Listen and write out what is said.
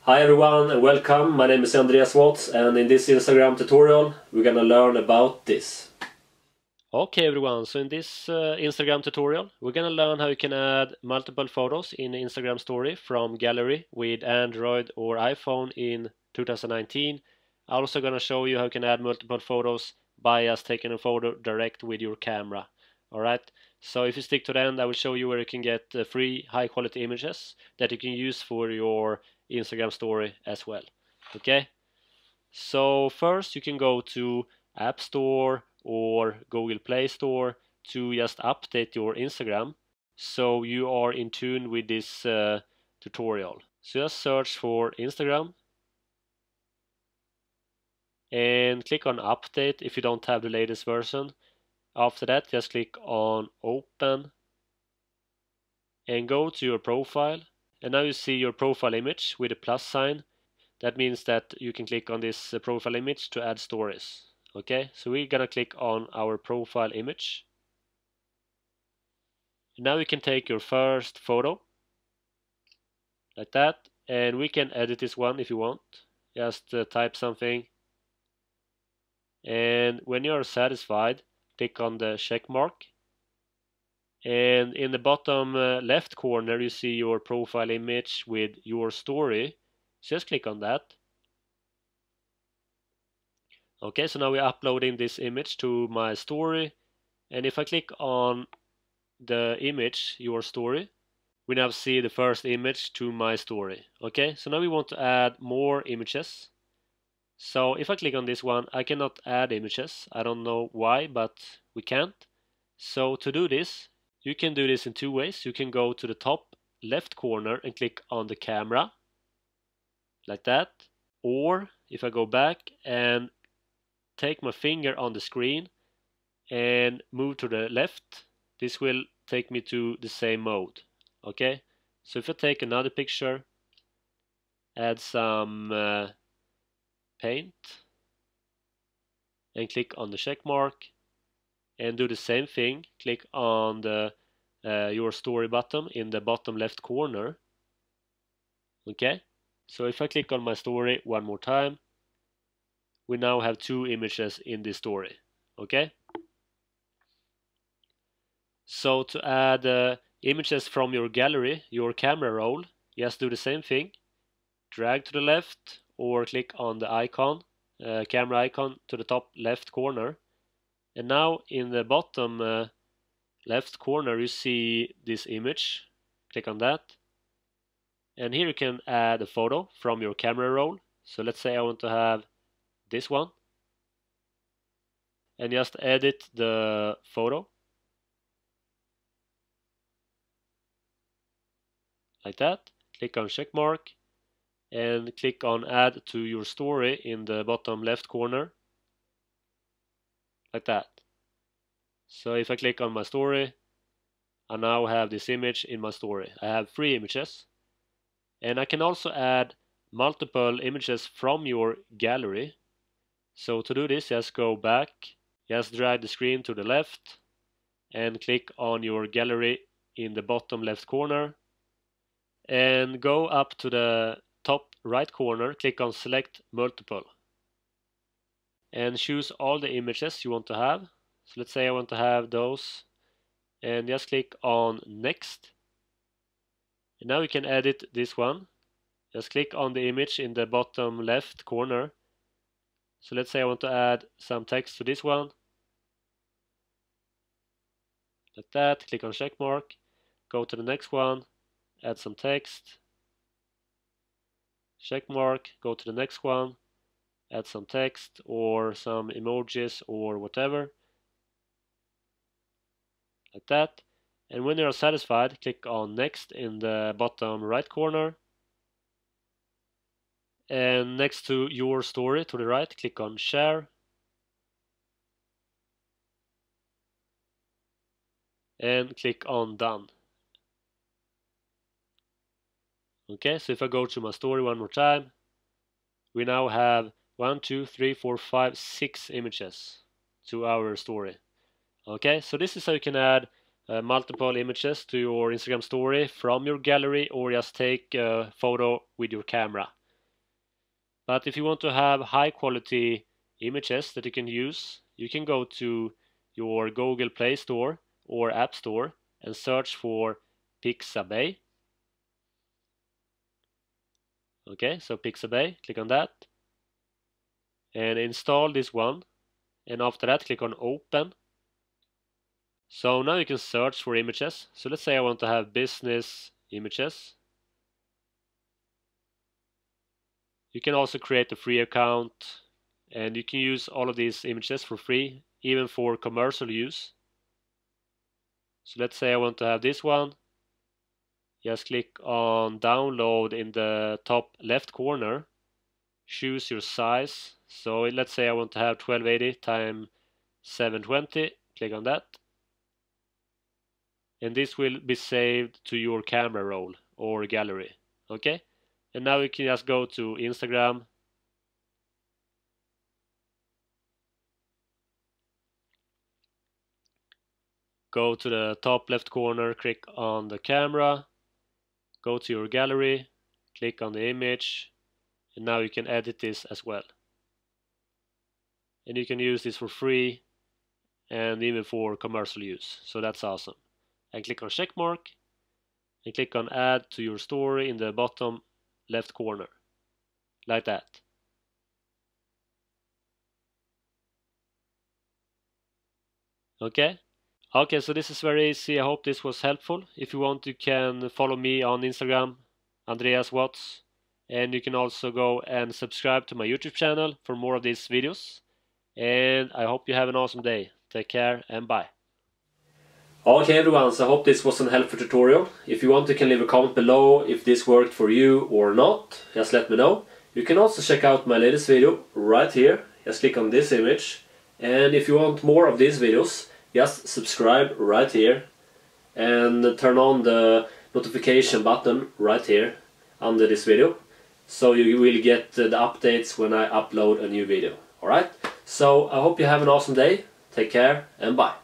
Hi everyone and welcome, my name is Andreas Waatz, and in this Instagram tutorial we're gonna learn about this. Okay everyone, so in this Instagram tutorial we're gonna learn how you can add multiple photos in an Instagram story from gallery with Android or iPhone in 2019. I'm also gonna show you how you can add multiple photos by just taking a photo direct with your camera. Alright, so if you stick to the end I will show you where you can get free high quality images that you can use for your Instagram story as well. Okay, so first you can go to App Store or Google Play Store to just update your Instagram so you are in tune with this tutorial. So just search for Instagram and click on update if you don't have the latest version. After that just click on open and go to your profile, and now you see your profile image with a plus sign. That means that you can click on this profile image to add stories. Okay, so we're gonna click on our profile image. Now you can take your first photo like that, and we can edit this one if you want. Just type something, and when you are satisfied click on the check mark, and in the bottom left corner you see your profile image with your story. So just click on that. Okay, so now we're uploading this image to my story, and if I click on the image, your story, we now see the first image to my story. Okay, so now we want to add more images. So if I click on this one, I cannot add images. I don't know why, but we can't. So to do this, you can do this in two ways. You can go to the top left corner and click on the camera like that, or if I go back and take my finger on the screen and move to the left, this will take me to the same mode. Okay, so if I take another picture, add some paint and click on the check mark and do the same thing, click on the your story button in the bottom left corner. Okay, so if I click on my story one more time, we now have two images in this story. Okay, so to add images from your gallery, your camera roll, just do the same thing. Drag to the left or click on the icon, camera icon to the top left corner. And now in the bottom left corner you see this image. Click on that. And here you can add a photo from your camera roll. So let's say I want to have this one. And just edit the photo like that. Click on check mark and click on add to your story in the bottom left corner like that. So if I click on my story, I now have this image in my story. I have 3 images, and I can also add multiple images from your gallery. So to do this, just go back, just drag the screen to the left and click on your gallery in the bottom left corner, and go up to the top right corner, click on select multiple and choose all the images you want to have. So let's say I want to have those, and just click on next. And now we can edit this one. Just click on the image in the bottom left corner. So let's say I want to add some text to this one like that. Click on check mark, go to the next one, add some text, check mark, go to the next one, add some text or some emojis or whatever like that. And when you are satisfied, click on next in the bottom right corner, and next to your story to the right click on share, and click on done. Okay, so if I go to my story one more time, we now have 1, 2, 3, 4, 5, 6 images to our story. Okay, so this is how you can add multiple images to your Instagram story from your gallery, or just take a photo with your camera. But if you want to have high quality images that you can use, you can go to your Google Play Store or App Store and search for Pixabay. Okay, so Pixabay, click on that and install this one, and after that click on open. So now you can search for images. So let's say I want to have business images. You can also create a free account, and you can use all of these images for free, even for commercial use. So let's say I want to have this one. Just click on download in the top left corner. Choose your size. So let's say I want to have 1280 times 720. Click on that. And this will be saved to your camera roll or gallery. Okay? And now you can just go to Instagram. Go to the top left corner, click on the camera, go to your gallery, click on the image, and now you can edit this as well. And you can use this for free and even for commercial use. So that's awesome. And click on check mark and click on add to your story in the bottom left corner, like that. Okay? Okay, so this is very easy. I hope this was helpful. If you want, you can follow me on Instagram, Andreas Waatz. And you can also go and subscribe to my YouTube channel for more of these videos. And I hope you have an awesome day. Take care and bye. Okay everyone, so I hope this was a helpful tutorial. If you want, you can leave a comment below if this worked for you or not. Just let me know. You can also check out my latest video right here. Just click on this image. And if you want more of these videos, just subscribe right here. And turn on the notification button right here under this video. So you will get the updates when I upload a new video. Alright? So I hope you have an awesome day. Take care and bye.